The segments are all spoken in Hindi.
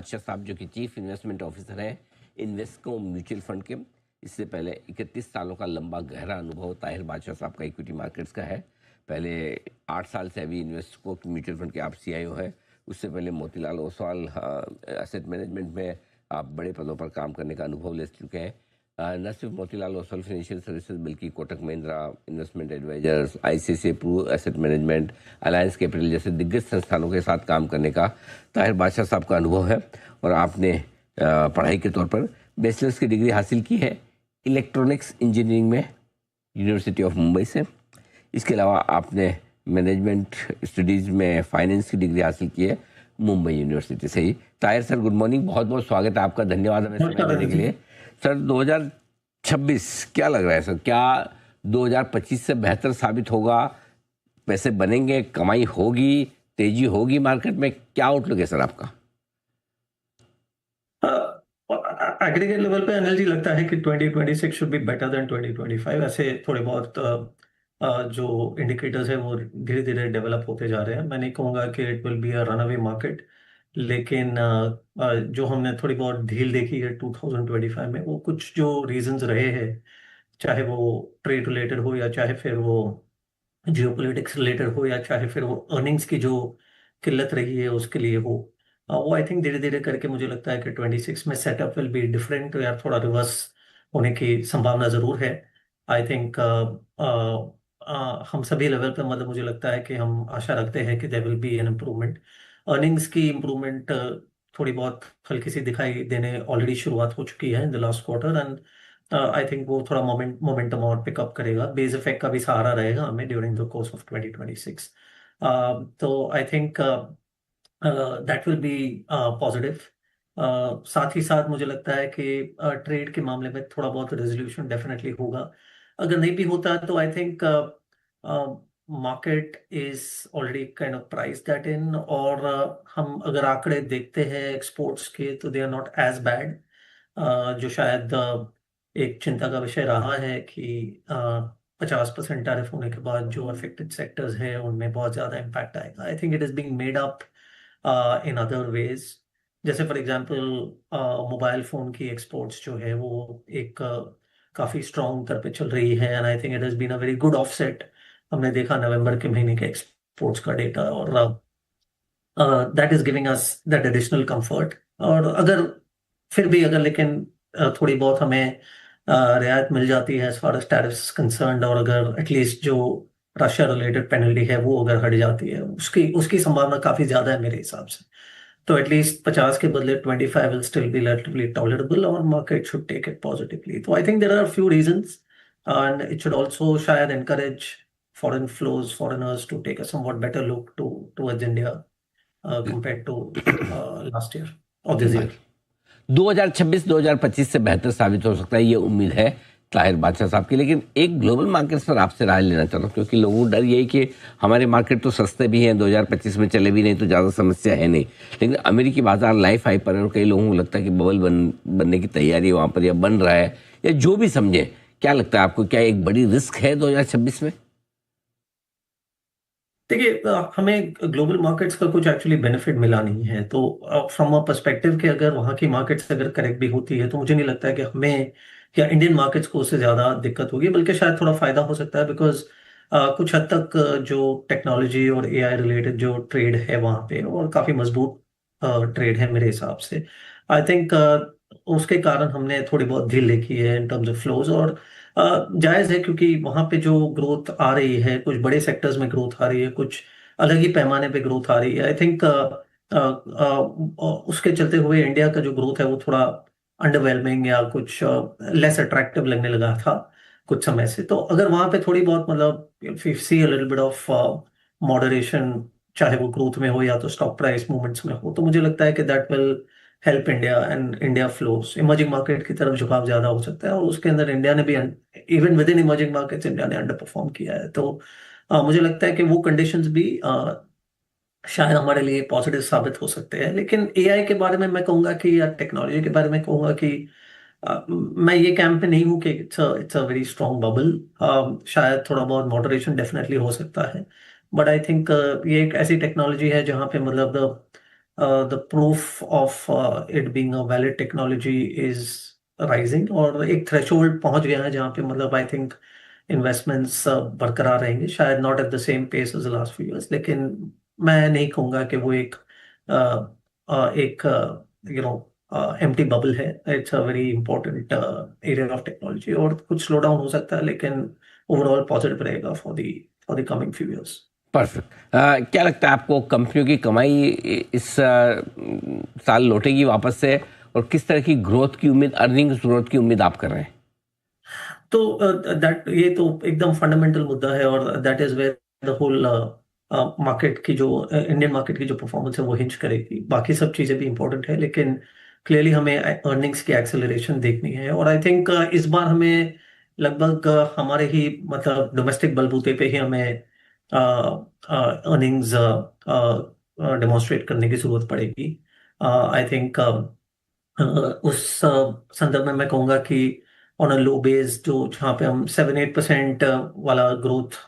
अच्छा साहब जो कि चीफ इन्वेस्टमेंट ऑफिसर हैं इन्वेस्को म्यूचुअल फंड के। इससे पहले 31 सालों का लंबा गहरा अनुभव ताहिर बादशाह साहब का इक्विटी मार्केट्स का है। पहले 8 साल से अभी इन्वेस्को म्यूचुअल फंड के आप सीईओ हैं। उससे पहले मोतीलाल ओसवाल एसेट मैनेजमेंट में आप बड़े पदों पर काम करने का अनुभव ले चुके हैं। न सिर्फ मोतीलाल ओसवाल फाइनेंशियल सर्विसेज बल्कि Kotak Mahindra investment advisors, ICICI Pru asset management, Alliance Capital जैसे दिग्गज संस्थानों के साथ काम करने का ताहिर बादशाह साहब का अनुभव है। और आपने पढ़ाई के तौर पर बैचलर्स की डिग्री हासिल की है इलेक्ट्रॉनिक्स इंजीनियरिंग में यूनिवर्सिटी ऑफ मुंबई से। इसके अलावा आपने मैनेजमेंट स्टडीज़ में फाइनेंस की डिग्री हासिल की है मुंबई यूनिवर्सिटी से ही। ताहिर सर गुड मॉर्निंग, बहुत बहुत स्वागत है आपका, धन्यवाद हमें समय देने के लिए। सर 2026 क्या लग रहा है सर, क्या 2025 से बेहतर साबित होगा? पैसे बनेंगे, कमाई होगी, तेजी होगी मार्केट में, क्या आउटलुक है सर आपका? एग्रीगेट लेवल पे अनिल जी लगता है कि 2026 शुड बी बेटर देन 2025। ऐसे थोड़े बहुत जो इंडिकेटर्स है वो धीरे धीरे डेवलप होते जा रहे हैं। मैं नहीं कहूँगा कि it will be a runaway market, लेकिन जो हमने थोड़ी बहुत ढील देखी है 2025 में, वो कुछ जो रीजंस रहे हैं, चाहे वो ट्रेड रिलेटेड हो या चाहे फिर वो जियोपॉलिटिक्स रिलेटेड हो या चाहे फिर वो अर्निंग्स की जो किल्लत रही है उसके लिए हो, वो आई थिंक धीरे धीरे करके मुझे लगता है कि 26 में सेटअप विल बी डिफरेंट या थोड़ा रिवर्स होने की संभावना जरूर है। आई थिंक हम सभी लेवल पे मतलब मुझे लगता है कि हम आशा रखते हैं कि there will be an improvement. Earnings की इम्प्रूवमेंट थोड़ी बहुत हल्की सी दिखाई देने ऑलरेडी शुरुआत हो चुकी है in the last quarter, and I think वो थोड़ा मोमेंटम और पिकअप करेगा। बेस इफेक्ट का भी सहारा रहेगा हमें ड्यूरिंग द कोर्स ऑफ 2026। तो I think that will B positive. साथ ही साथ मुझे लगता है कि ट्रेड के मामले में थोड़ा बहुत रेजोल्यूशन डेफिनेटली होगा। अगर नहीं भी होता तो I think market is already kind of price that in, और हम अगर आंकड़े देखते हैं एक्सपोर्ट्स के तो they are not as bad. जो शायद एक चिंता का विषय रहा है कि 50% टैरिफ होने के बाद जो अफेक्टेड सेक्टर्स हैं उनमें बहुत ज़्यादा इम्पैक्ट आएगा। आई think it is being made up in other ways. जैसे फॉर एग्जांपल मोबाइल फ़ोन की एक्सपोर्ट्स जो है वो एक काफ़ी स्ट्रॉन्ग तर पे चल रही है, and I think it has been a very good offset. हमने देखा नवंबर के महीने के एक्सपोर्ट्स का डेटा, और that is giving us that additional comfort. और अगर फिर भी अगर लेकिन थोड़ी बहुत हमें रियायत मिल जाती है as far as tariffs concerned, और अगर एटलीस्ट जो रशिया रिलेटेड पेनल्टी है वो अगर हट जाती है, उसकी उसकी संभावना काफी ज्यादा है मेरे हिसाब से। तो एटलीस्ट 50 के बदले 25 will still be relatively tolerable, और market should take it positively. तो I think there are few reasons, and it should also शायद encourage foreign flows, foreigners to take a somewhat better look towards India compared to last year or this year. 2026-2025 से बेहतर साबित हो सकता है, ये उम्मीद है ताहिर बादशाह साहब की। लेकिन एक ग्लोबल मार्केट पर आपसे राय लेना चाहता हूँ, क्योंकि लोगों को डर यही कि हमारे मार्केट तो सस्ते भी हैं, 2025 में चले भी नहीं तो ज़्यादा समस्या है नहीं, लेकिन अमेरिकी बाजार लाइफ हाई पर है और कई लोगों को लगता है कि बबल बनने की तैयारी वहाँ पर या बन रहा है, या जो भी समझे। क्या लगता है आपको, क्या एक बड़ी रिस्क है 2026 में? देखिए, हमें ग्लोबल मार्केट्स का कुछ एक्चुअली बेनिफिट मिला नहीं है। तो फ्रॉम अ पर्सपेक्टिव कि अगर वहाँ की मार्केट्स अगर करेक्ट भी होती है तो मुझे नहीं लगता है कि हमें या इंडियन मार्केट्स को उससे ज़्यादा दिक्कत होगी, बल्कि शायद थोड़ा फायदा हो सकता है। बिकॉज कुछ हद तक जो टेक्नोलॉजी और एआई रिलेटेड जो ट्रेड है वहाँ पे, और काफ़ी मजबूत ट्रेड है मेरे हिसाब से। आई थिंक उसके कारण हमने थोड़ी बहुत ढील देखी है इन टर्म्स ऑफ फ्लोज, और जायज़ है क्योंकि वहाँ पे जो ग्रोथ आ रही है, कुछ बड़े सेक्टर्स में ग्रोथ आ रही है, कुछ अलग ही पैमाने पे ग्रोथ आ रही है। आई थिंक उसके चलते हुए इंडिया का जो ग्रोथ है वो थोड़ा अंडरवेलमिंग या कुछ लेस अट्रैक्टिव लगने लगा था कुछ समय से। तो अगर वहाँ पे थोड़ी बहुत मतलब if you see a little bit of moderation, चाहे वो ग्रोथ में हो या तो स्टॉक प्राइस मूवमेंट्स में हो, तो मुझे लगता है कि that will help India, and India flows emerging market की तरफ झुकाव ज्यादा हो सकता है। और उसके अंदर इंडिया ने भी, even with in emerging markets, India ने अंडर परफॉर्म किया है। तो मुझे लगता है कि वो कंडीशंस भी शायद हमारे लिए पॉजिटिव साबित हो सकते हैं। लेकिन एआई के बारे में मैं कहूंगा कि, या टेक्नोलॉजी के बारे में कहूंगा कि मैं ये कैंप पे नहीं हूँ कि it's a very strong bubble. शायद थोड़ा बहुत मॉडरेशन डेफिनेटली हो सकता है, बट आई थिंक ये एक ऐसी टेक्नोलॉजी है जहाँ पे मतलब the proof of it being a valid technology is rising, और एक थ्रेशोल्ड पहुंच गया है जहाँ पे मतलब आई थिंक इन्वेस्टमेंट्स बरकरार रहेंगे, शायद not at the same pace as the last few years, लेकिन मैं नहीं कहूँगा कि वो एक यू नो एम्प्टी बबल है। It's a very important area of technology, और कुछ स्लो डाउन हो सकता है लेकिन ओवरऑल पॉजिटिव रहेगा for the coming few years. Perfect. क्या लगता है आपको, कंपनियों की कमाई इस साल लौटेगी वापस से, और किस तरह की ग्रोथ की उम्मीद, अर्निंग्स ग्रोथ की उम्मीद आप कर रहे हैं? तो दैट ये तो एकदम फंडामेंटल मुद्दा है, और that is where the whole market की जो इंडियन मार्केट की जो परफॉर्मेंस है वो हिंज करेगी। बाकी सब चीज़ें भी इंपॉर्टेंट है, लेकिन क्लियरली हमें अर्निंग्स की एक्सेलरेशन देखनी है, और आई थिंक इस बार हमें लगभग हमारे ही मतलब डोमेस्टिक बलबूते पे ही हमें अर्निंग्स डेमोन्स्ट्रेट करने की जरूरत पड़ेगी। आई थिंक उस संदर्भ में मैं कहूँगा कि ऑन अ लो बेस जो जहाँ पे हम 7-8% वाला ग्रोथ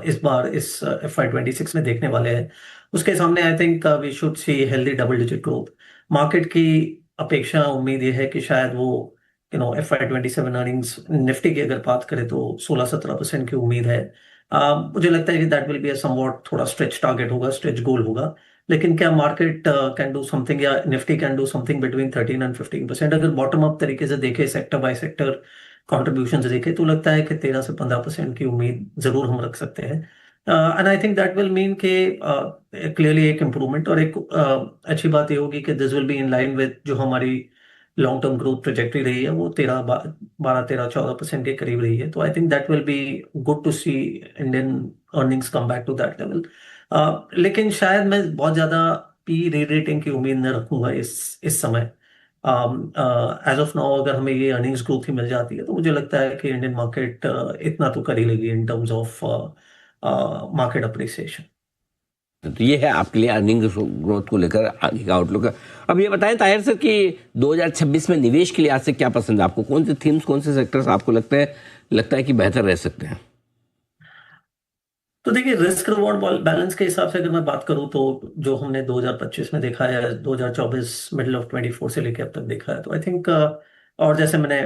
इस बार इस FY26 में देखने वाले हैं, उसके सामने I think we should see healthy double digit growth. Market की अपेक्षा उम्मीद ये है कि शायद वो FY27 अर्निंग्स निफ्टी की अगर बात करें तो 16-17% की उम्मीद है। मुझे लगता है कि दैट विल बी समवॉट थोड़ा स्ट्रेच टारगेट होगा, स्ट्रेच गोल होगा, लेकिन क्या मार्केट कैन डू समथिंग, या Nifty can do something between 13 and 15%? अगर बॉटम अप तरीके से देखे, सेक्टर बाय सेक्टर कॉन्ट्रीब्यूशन देखे, तो लगता है कि 13 से 15% की उम्मीद जरूर हम रख सकते हैं। And I think that will mean के क्लियरली एक इम्प्रूवमेंट, और एक अच्छी बात ये होगी कि this will be in line with जो हमारी लॉन्ग टर्म ग्रोथ प्रोजेक्टरी रही है, वो 12-13-14% के करीब रही है। तो I think that will be good to see Indian earnings come back to that level. लेकिन शायद मैं बहुत ज्यादा पी रे रेटिंग की उम्मीद न रखूंगा इस समय। एज ऑफ नाउ अगर हमें ये अर्निंग्स ग्रोथ ही मिल जाती है तो मुझे लगता है कि इंडियन मार्केट इतना तो कर ही लेगी in terms of market appreciation. तो ये है आपके लिए अर्निंग ग्रोथ को लेकर आगे का आउटलुक। अब ये बताएं ताहिर सर कि 2026 में निवेश के लिहाज से क्या पसंद है आपको, कौन से थीम्स, कौन से सेक्टर्स आपको लगता है कि बेहतर रह सकते हैं? तो देखिए, रिस्क रिवॉर्ड बैलेंस के हिसाब से अगर मैं बात करूं तो जो हमने 2025 में देखा है, 2024 मिडिल ऑफ 24 से लेकर अब तक देखा है, तो आई थिंक और जैसे मैंने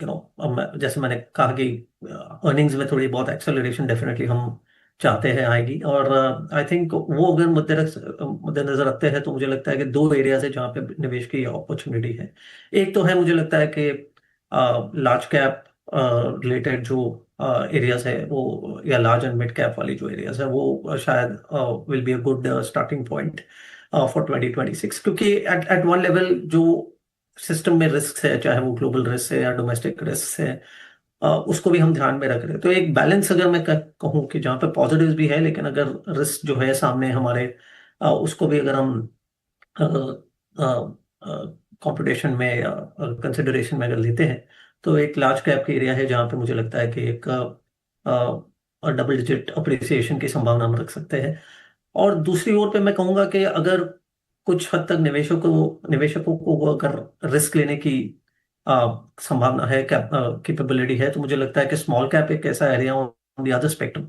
जैसे मैंने कहा कि अर्निंग्स में थोड़ी बहुत एक्सेलरेशन डेफिनेटली हम चाहते हैं आएगी, और आई थिंक वो अगर मद्देनजर रखते हैं तो मुझे लगता है कि दो एरियाज है जहाँ पे निवेश की अपॉर्चुनिटी है। एक तो है, मुझे लगता है कि लार्ज कैप रिलेटेड जो एरियाज है वो, या लार्ज एंड मिड कैप वाली जो एरियाज है वो शायद will be a good starting point for 2026, क्योंकि एट वन लेवल जो सिस्टम में रिस्क है, चाहे वो ग्लोबल रिस्क है या डोमेस्टिक रिस्क है, उसको भी हम ध्यान में रख रहे हैं। तो एक बैलेंस अगर मैं कहूँ कि जहाँ पे पॉजिटिव्स भी है, लेकिन अगर रिस्क जो है सामने हमारे, उसको भी अगर हम कंपटीशन में या कंसिडरेशन में अगर लेते हैं, तो एक लार्ज कैप की एरिया है जहाँ पे मुझे लगता है कि एक डबल डिजिट अप्रिसिएशन की संभावना हम रख सकते हैं। और दूसरी ओर पे मैं कहूँगा कि अगर कुछ हद तक निवेशकों को वो अगर रिस्क लेने की संभावना है, कैपेबिलिटी है, तो मुझे लगता है कि स्मॉल कैप एक ऐसा area on the other spectrum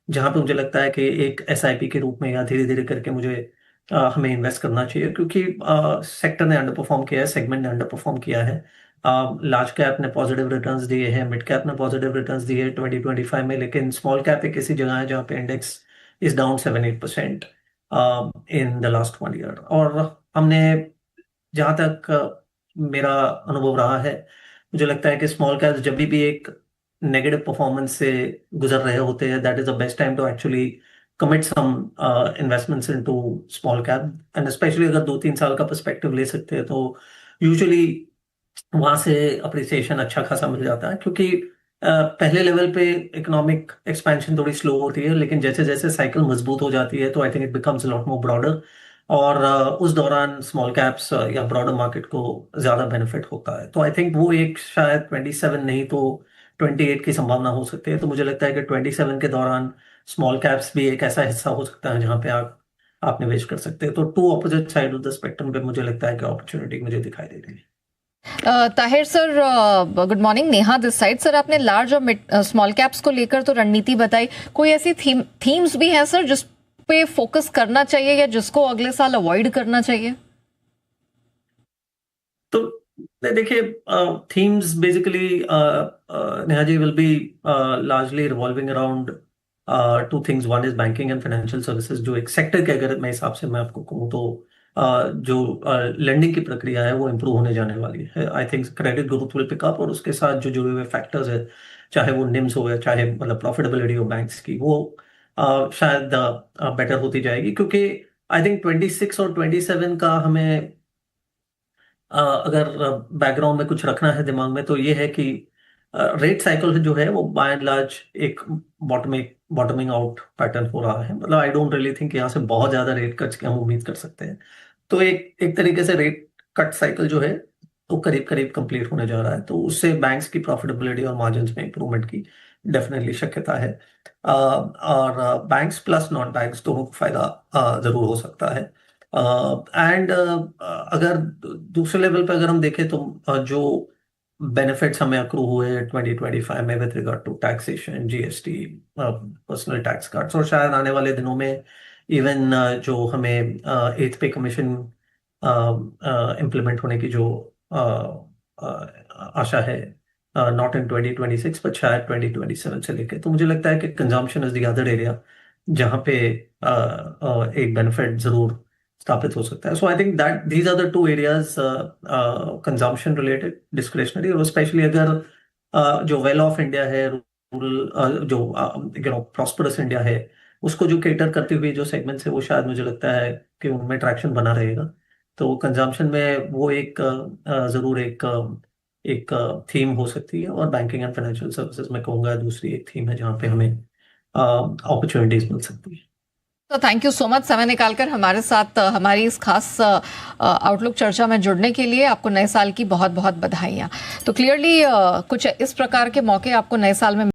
जहाँ पे मुझे लगता है कि एक SIP के रूप में या धीरे धीरे करके मुझे हमें इन्वेस्ट करना चाहिए, क्योंकि सेक्टर ने अंडर परफॉर्म किया है, सेगमेंट ने अंडर परफॉर्म किया है। लार्ज कैप ने पॉजिटिव रिटर्न्स दिए हैं, मिड कैप ने पॉजिटिव रिटर्न्स दिए हैं 2025 में, लेकिन स्मॉल कैप एक ऐसी जगह है जहाँ पे index is down 7-8% in the last 1 year. और हमने, जहाँ तक मेरा अनुभव रहा है, मुझे लगता है कि स्मॉल कैप्स जब भी एक नेगेटिव परफॉर्मेंस से गुजर रहे होते हैं, that is the best time to actually commit some investments into small cap, and specially अगर 2-3 साल का पर्सपेक्टिव ले सकते हैं तो यूजुअली वहां से अप्रिसिएशन अच्छा खासा मिल जाता है, क्योंकि पहले लेवल पे इकोनॉमिक एक्सपेंशन थोड़ी स्लो होती है, लेकिन जैसे जैसे साइकिल मजबूत हो जाती है तो I think it becomes lot more broader, और उस दौरान स्मॉल कैप्स या ब्रॉडर मार्केट को ज्यादा बेनिफिट होता है। तो आई थिंक वो एक शायद 27 नहीं तो 28 की संभावना हो सकती है। तो मुझे लगता है कि 27 के दौरान स्मॉल कैप्स भी एक ऐसा हिस्सा हो सकता है जहाँ पे आप निवेश कर सकते हैं। तो to opposite side of the spectrum पे मुझे लगता है कि अपॉर्चुनिटी मुझे दिखाई दे रही है। Tahir sir, good morning. Neha this side. Sir, आपने लार्ज और स्मॉल कैप्स को लेकर तो रणनीति बताई, कोई ऐसी थीम्स भी है सर जिस पे फोकस करना चाहिए या जिसको अगले साल अवॉइड करना चाहिए? तो देखिए, themes basically, Neha ji, will be largely revolving around two things. One is banking and financial services, जो एक सेक्टर के अगर मैं हिसाब से मैं आपको कहूँ तो जो लेंडिंग की प्रक्रिया है वो इम्प्रूव होने जाने वाली है. I think credit growth will pick up, और उसके साथ जो जुड़े हुए फैक्टर्स है, चाहे वो निम्स हो या चाहे मतलब प्रॉफिटेबिलिटी हो बैंक्स की, वो शायद बेटर होती जाएगी. क्योंकि आई थिंक 26 और 27 का हमें अगर बैकग्राउंड में कुछ रखना है दिमाग में, तो ये है कि रेट साइकिल जो है वो बाय एंड लार्ज एक बॉटमिंग आउट पैटर्न हो रहा है. मतलब आई डोंट रियली थिंक यहाँ से बहुत ज्यादा रेट कट्स की हम उम्मीद कर सकते हैं. तो एक तरीके से रेट कट साइकिल जो है वो करीब करीब कंप्लीट होने जा रहा है. तो उससे बैंक्स की प्रॉफिटेबिलिटी और मार्जिन्स में इंप्रूवमेंट की डेफिनेटली शक्यता है. और बैंक्स प्लस नॉन बैंक्स दोनों को फायदा जरूर हो सकता है. एंड अगर दूसरे लेवल पे अगर हम देखें तो जो बेनिफिट्स हमें अक्रू हुए 2025 में with regard to taxation, GST, personal tax cuts, और शायद आने वाले दिनों में इवन जो हमें एथ पे कमीशन इम्प्लीमेंट होने की जो आशा है, नॉट इन 2026 बट शायद 2027 से लेके, तो मुझे लगता है कि consumption is the other area जहाँ पे एक बेनिफिट जरूर स्थापित हो सकता है. So I think that these are the two areas, consumption related, discretionary, और स्पेशली अगर जो वेल ऑफ इंडिया है, रूरल, जो प्रॉस्परस इंडिया है, उसको जो केटर करते हुए जो सेगमेंट्स है, वो शायद मुझे लगता है कि उनमें ट्रैक्शन बना रहेगा. तो कंजम्पशन में वो एक जरूर एक थीम हो सकती है. और बैंकिंग एंड फाइनेंशियल सर्विसेज में कहूँगा दूसरी एक थीम है जहाँ पे हमें अपॉर्चुनिटीज मिल सकती है. तो थैंक यू सो मच समय निकालकर हमारे साथ हमारी इस खास आउटलुक चर्चा में जुड़ने के लिए. आपको नए साल की बहुत बहुत बधाइयाँ. तो क्लियरली कुछ इस प्रकार के मौके आपको नए साल में